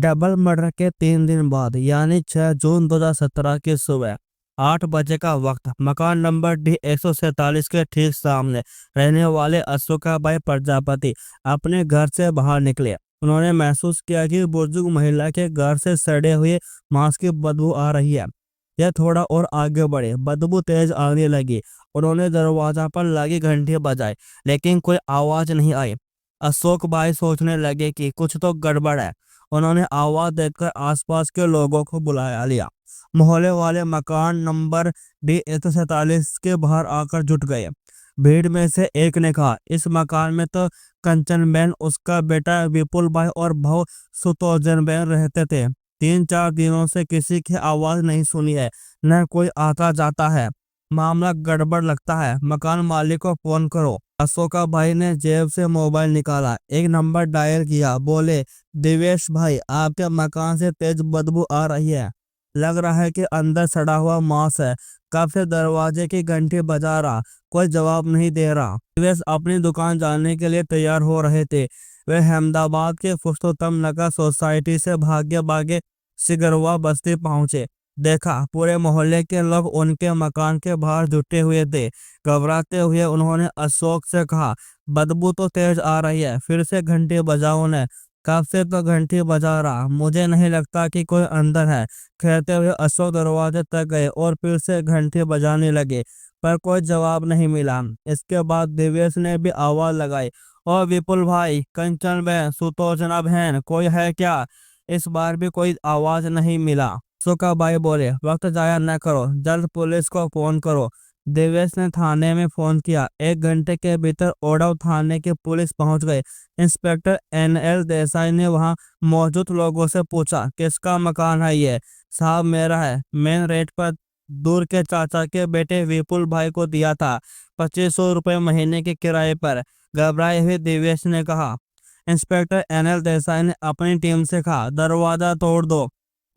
Double murder के 3 दिन बाद यानी 6 जून 2017 की सुबह 8 बजे का वक्त मकान नंबर डी 147 के ठीक सामने रहने वाले अशोका भाई प्रजापति अपने घर से बाहर निकले। उन्होंने महसूस किया कि बुजुर्ग महिला के घर से सड़े हुए मांस की बदबू आ रही है। यह थोड़ा और आगे बढ़े, बदबू तेज आने लगी। उन्होंने दरवाजा पर लगी घंटी बजाई, लेकिन कोई आवाज नहीं आई। अशोक भाई सोचने लगे कि कुछ तो गड़बड़ है। उन्होंने आवाज देकर आसपास के लोगों को बुला लिया। मोहल्ले वाले मकान नंबर डी 147 के बाहर आकर जुट गए। भीड़ में से एक ने कहा, इस मकान में तो कंचन बहन, उसका बेटा विपुल भाई और बहू सुतोजन बहन रहते थे। 3-4 दिनों से किसी की आवाज नहीं सुनी है, न कोई आता जाता है। मामला गड़बड़ लगता है, मकान मालिक को फोन करो। अशोका भाई ने जेब से मोबाइल निकाला, एक नंबर डायल किया। बोले, दिवेश भाई, आपके मकान से तेज बदबू आ रही है। लग रहा है कि अंदर सड़ा हुआ मांस है। कब से दरवाजे की घंटी बजा रहा, कोई जवाब नहीं दे रहा। दिवेश अपनी दुकान जाने के लिए तैयार हो रहे थे। वे अहमदाबाद के पुरुषोत्तम नगर सोसाइटी से भागे भागे सिगरवा बस्ती पहुंचे। देखा, पूरे मोहल्ले के लोग उनके मकान के बाहर जुटे हुए थे। घबराते हुए उन्होंने अशोक से कहा, बदबू तो तेज आ रही है, फिर से घंटी बजाओ ने। कब से तो घंटी बजा रहा, मुझे नहीं लगता कि कोई अंदर है। कहते हुए अशोक दरवाजे तक गए और फिर से घंटी बजाने लगे, पर कोई जवाब नहीं मिला। इसके बाद दिवेश ने भी आवाज लगाई, और विपुल भाई, कंचन बहन, सुतोजना बहन, कोई है क्या? इस बार भी कोई आवाज नहीं मिला। सुका भाई बोले, वक्त जाया न करो, जल्द पुलिस को फोन करो। देवेश ने थाने में फोन किया। 1 घंटे के भीतर ओडाव थाने की पुलिस पहुंच गई। इंस्पेक्टर NL देसाई ने वहां मौजूद लोगों से पूछा, किसका मकान है ये? साहब, मेरा है, मेन रेट पर दूर के चाचा के बेटे विपुल भाई को दिया था, 2500 रुपये महीने के किराए पर। घबराए हुए देवेश ने कहा। इंस्पेक्टर NL देसाई ने अपनी टीम से कहा, दरवाजा तोड़ दो।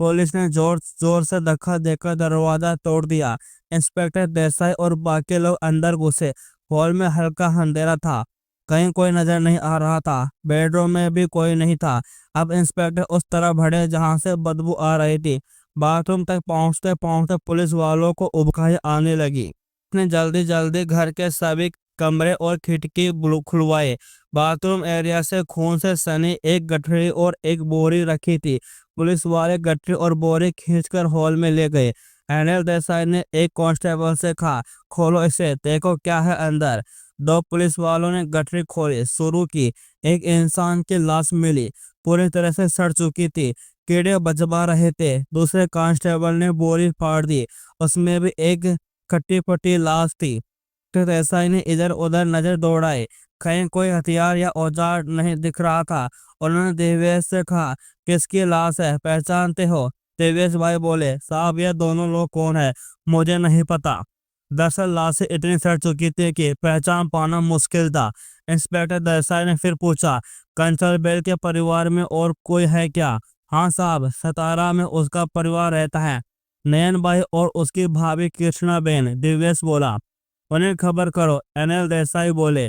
पुलिस ने जोर जोर से धक्का देकर दरवाजा तोड़ दिया। इंस्पेक्टर देसाई और बाकी लोग अंदर घुसे। हॉल में हल्का अंधेरा था, कहीं कोई नजर नहीं आ रहा था। बेडरूम में भी कोई नहीं था। अब इंस्पेक्टर उस तरफ बढ़े जहां से बदबू आ रही थी। बाथरूम तक पहुंचते पहुंचते पुलिस वालों को उबकाई आने लगी। उसने जल्दी जल्दी घर के सभी कमरे और खिड़की खुलवाए। बाथरूम एरिया से खून से सनी एक गठरी और एक बोरी रखी थी। पुलिस वाले गठरी और बोरी खींचकर हॉल में ले गए। NL देसाई ने एक कांस्टेबल से कहा, खोलो इसे, देखो क्या है अंदर। 2 पुलिस वालों ने गठरी खोली शुरू की। एक इंसान की लाश मिली, पूरी तरह से सड़ चुकी थी, कीड़े बजबा रहे थे। दूसरे कांस्टेबल ने बोरी फाड़ दी, उसमें भी एक कटी फटी लाश थी। तो देसाई ने इधर उधर नजर दौड़ाई, कहीं कोई हथियार या औजार नहीं दिख रहा था। उन्होंने देवेश से कहा, किसकी लाश है, पहचानते हो? देवेश भाई बोले, साहब, ये दोनों लोग कौन है, मुझे नहीं पता। दरअसल लाशें इतनी सड़ चुकी थी कि पहचान पाना मुश्किल था। इंस्पेक्टर देसाई ने फिर पूछा, कंचन बेल के परिवार में और कोई है क्या? हाँ साहब, सतारा में उसका परिवार रहता है, नयन भाई और उसकी भाभी कृष्णा बेन। दिवेश बोला, उन्हें खबर करो। NL देसाई बोले।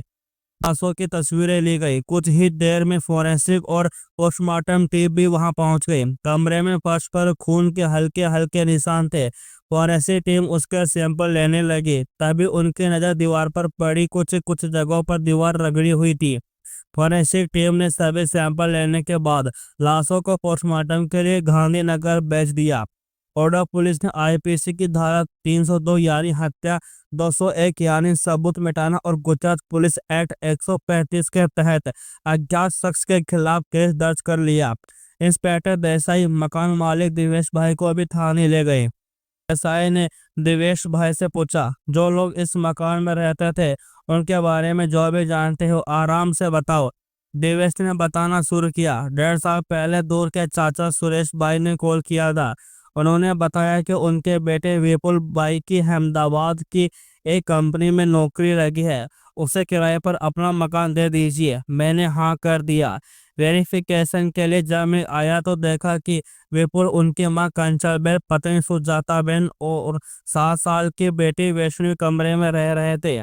लाशों की तस्वीरें ली गई। कुछ ही देर में फोरेंसिक और पोस्टमार्टम टीम भी वहां पहुंच गई। कमरे में फर्श पर खून के हल्के हल्के निशान थे। फोरेंसिक टीम उसके सैंपल लेने लगी, तभी उनकी नजर दीवार पर पड़ी। कुछ कुछ जगहों पर दीवार रगड़ी हुई थी। फोरेंसिक टीम ने सभी सैंपल लेने के बाद लाशों को पोस्टमार्टम के लिए गांधीनगर भेज दिया। ओडा पुलिस ने IPC की धारा 302 यानी हत्या, 201 यानी सबूत मिटाना और गुजरात पुलिस एक्ट 135 के तहत अज्ञात शख्स के खिलाफ केस दर्ज कर लिया। इंस्पेक्टर देसाई मकान मालिक दिवेश भाई को अभी थाने ले गए। देसाई ने दिवेश भाई से पूछा, जो लोग इस मकान में रहते थे उनके बारे में जो भी जानते हो आराम से बताओ। दिवेश ने बताना शुरू किया। 1.5 साल पहले दूर के चाचा सुरेश भाई ने कॉल किया था। उन्होंने बताया कि उनके बेटे विपुल भाई की अहमदाबाद की एक कंपनी में नौकरी लगी है, उसे किराए पर अपना मकान दे दीजिए। मैंने हाँ कर दिया। वेरिफिकेशन के लिए जब मैं आया तो देखा कि विपुल, उनकी मां कंचनबेन, पत्नी सुजाता बेन और 7 साल की बेटी वैष्णवी कमरे में रह रहे थे।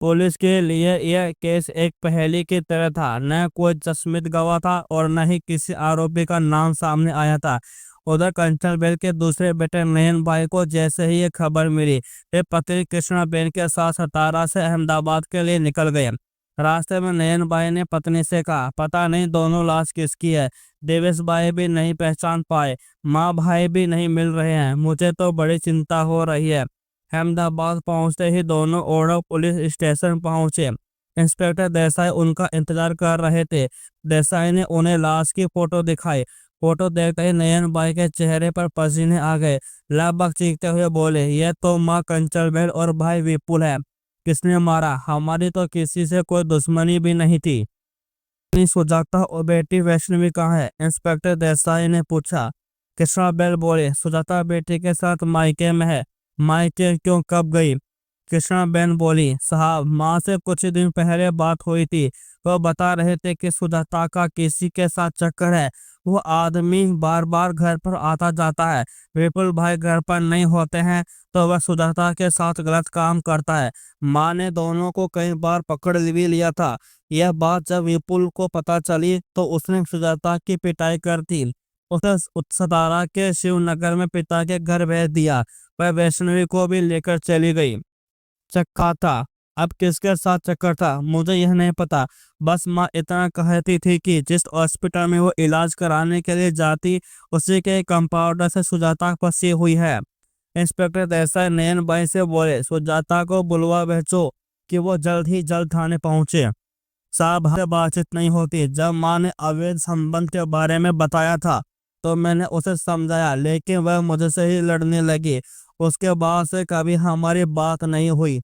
पुलिस के लिए यह केस एक पहेली की तरह था। न कोई चश्मित गवाह था और न ही किसी आरोपी का नाम सामने आया था। उधर कंचनबेल के दूसरे बेटे नयन भाई को जैसे ही ये खबर मिली, वे पत्नी कृष्णाबेन के साथ सतारा से अहमदाबाद के लिए निकल गए। रास्ते में नयन भाई ने पत्नी से कहा, पता नहीं दोनों लाश किसकी है। देवेश भाई भी नहीं पहचान पाए, माँ भाई भी नहीं मिल रहे हैं। मुझे तो बड़ी चिंता हो रही है। अहमदाबाद पहुंचते ही दोनों ओढ़व पुलिस स्टेशन पहुंचे। इंस्पेक्टर देसाई उनका इंतजार कर रहे थे। देसाई ने उन्हें लाश की फोटो दिखाई। फोटो देखते ही नयन भाई के चेहरे पर पसीने आ गए। लगभग चीखते हुए बोले, यह तो माँ कंचनबेल और भाई विपुल है। किसने मारा? हमारी तो किसी से कोई दुश्मनी भी नहीं थी। अपनी सुजाता और बेटी वैष्णवी कहाँ है? इंस्पेक्टर देसाई ने पूछा। कृष्णाबेल बोले, सुजाता बेटी के साथ मायके में है। मायके क्यों, कब गई? कृष्णाबेन बोली, साहब माँ से कुछ दिन पहले बात हुई थी। वो बता रहे थे कि सुजाता का किसी के साथ चक्कर है। वो आदमी बार बार घर पर आता जाता है। विपुल भाई घर पर नहीं होते हैं तो वह सुजाता के साथ गलत काम करता है। माँ ने दोनों को कई बार पकड़ भी लिया था। यह बात जब विपुल को पता चली तो उसने सुजाता की पिटाई कर दी। उसे सतारा के शिवनगर में पिता के घर भेज दिया। वह वैष्णवी को भी लेकर चली गई। चक्का था। अब किसके साथ चक्कर था मुझे यह नहीं पता। बस माँ इतना कहती थी कि जिस हॉस्पिटल में वो इलाज कराने के लिए जाती, उसी के कंपाउंडर से सुजाता फंसी हुई है। इंस्पेक्टर देसाई नयन भाई से बोले, सुजाता को बुलवा भेजो कि वो जल्द ही जल्द थाने पहुंचे। साहब हमसे बातचीत नहीं होती। जब माँ ने अवैध संबंध के बारे में बताया था तो मैंने उसे समझाया, लेकिन वह मुझसे ही लड़ने लगी। उसके बाद से कभी हमारी बात नहीं हुई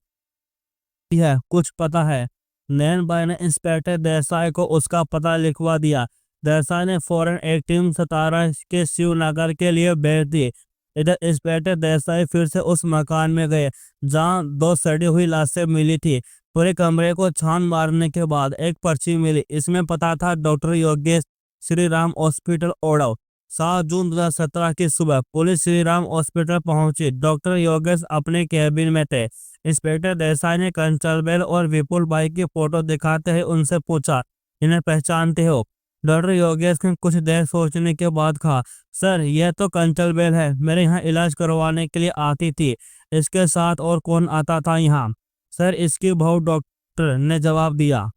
है। कुछ पता है? नयन भाई ने इंस्पेक्टर देसाई को उसका पता लिखवा दिया। देसाई ने फौरन एक टीम सतारा के शिवनगर के लिए भेज दी। इधर इंस्पेक्टर देसाई फिर से उस मकान में गए जहां दो सड़ी हुई लाशें मिली थी। पूरे कमरे को छान मारने के बाद एक पर्ची मिली। इसमें पता था डॉक्टर योगेश, श्री राम हॉस्पिटल, ओढ़व। 7 जून 2017 की सुबह पुलिस श्री राम हॉस्पिटल पहुंची। डॉक्टर योगेश अपने कैबिन में थे। इंस्पेक्टर देसाई ने कंचनबेल और विपुल भाई की फोटो दिखाते हुए उनसे पूछा, इन्हें पहचानते हो? डॉक्टर योगेश ने कुछ देर सोचने के बाद कहा, सर यह तो कंचनबेल है, मेरे यहाँ इलाज करवाने के लिए आती थी। इसके साथ और कौन आता था यहाँ? सर इसकी बहू, डॉक्टर ने जवाब दिया।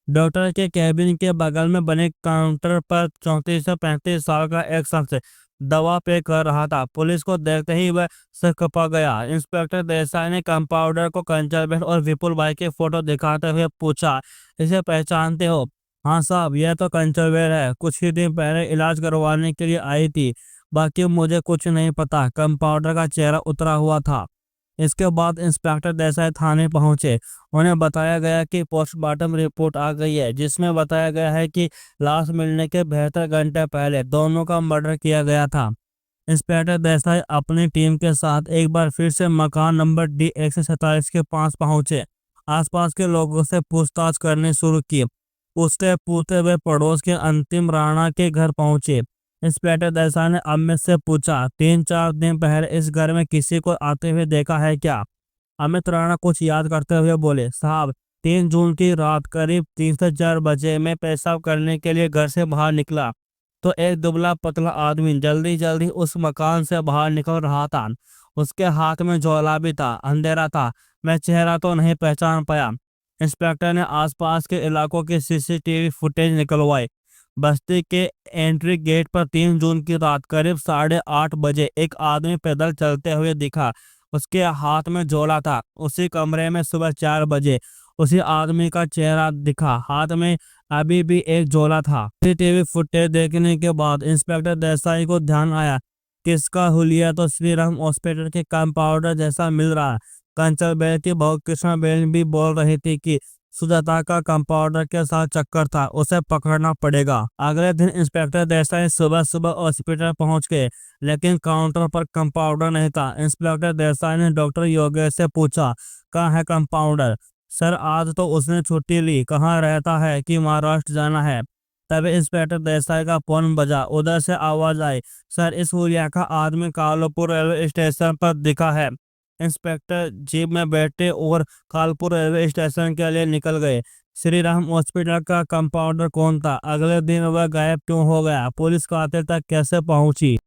डॉक्टर के कैबिन के बगल में बने काउंटर पर 34 से 35 साल का एक शख्स दवा पे कर रहा था। पुलिस को देखते ही वह सकपा गया। इंस्पेक्टर देसाई ने कंपाउंडर को कंचनबेल और विपुल भाई की फोटो दिखाते हुए पूछा, इसे पहचानते हो? हाँ साहब, यह तो कंचनबेल है। कुछ ही दिन पहले इलाज करवाने के लिए आई थी। बाकी मुझे कुछ नहीं पता। कंपाउंडर का चेहरा उतरा हुआ था। इसके बाद इंस्पेक्टर देसाई थाने पहुंचे। उन्हें बताया गया कि पोस्टमार्टम रिपोर्ट आ गई है, जिसमें बताया गया है कि लाश मिलने के 72 घंटे पहले दोनों का मर्डर किया गया था। इंस्पेक्टर देसाई अपनी टीम के साथ एक बार फिर से मकान नंबर डी 147 के पास पहुंचे। आसपास के लोगों से पूछताछ करनी शुरू की। पूछते पूछते वे पड़ोस के अंतिम राणा के घर पहुंचे। इंस्पेक्टर देसाई ने अमित से पूछा, 3-4 दिन पहले इस घर में किसी को आते हुए देखा है क्या? अमित राणा कुछ याद करते हुए बोले, साहब 3 जून की रात करीब 3 से 4 बजे मैं पेशाब करने के लिए घर से बाहर निकला तो एक दुबला पतला आदमी जल्दी जल्दी उस मकान से बाहर निकल रहा था। उसके हाथ में झोला भी था। अंधेरा था, मैं चेहरा तो नहीं पहचान पाया। इंस्पेक्टर ने आसपास के इलाकों के सीसीटीवी फुटेज निकलवाए। बस्ती के एंट्री गेट पर 3 जून की रात करीब 8:30 बजे एक आदमी पैदल चलते हुए दिखा। उसके हाथ में झोला था। उसी कमरे में सुबह 4 बजे उसी आदमी का चेहरा दिखा। हाथ में अभी भी एक झोला था। सीसीटीवी फुटेज देखने के बाद इंस्पेक्टर देसाई को ध्यान आया कि इसका हुलिया तो श्री राम हॉस्पिटल के कंपाउंडर जैसा मिल रहा है। कंचनबेल की बहू कृष्णाबेल भी बोल रही थी कि सुजाता का कंपाउंडर के साथ चक्कर था, उसे पकड़ना पड़ेगा। अगले दिन इंस्पेक्टर देसाई सुबह सुबह हॉस्पिटल पहुंच गए, लेकिन काउंटर पर कंपाउंडर नहीं था। इंस्पेक्टर देसाई ने डॉक्टर योगेश से पूछा, कहाँ है कंपाउंडर? सर आज तो उसने छुट्टी ली। कहाँ रहता है कि महाराष्ट्र जाना है? तभी इंस्पेक्टर देसाई का फोन बजा। उधर से आवाज आई, सर इस हुलिया का आदमी कालूपुर रेलवे स्टेशन पर दिखा है। इंस्पेक्टर जीप में बैठे और कानपुर रेलवे स्टेशन के लिए निकल गए। श्री राम हॉस्पिटल का कंपाउंडर कौन था? अगले दिन वह गायब क्यों हो गया? पुलिस कातिल तक कैसे पहुंची?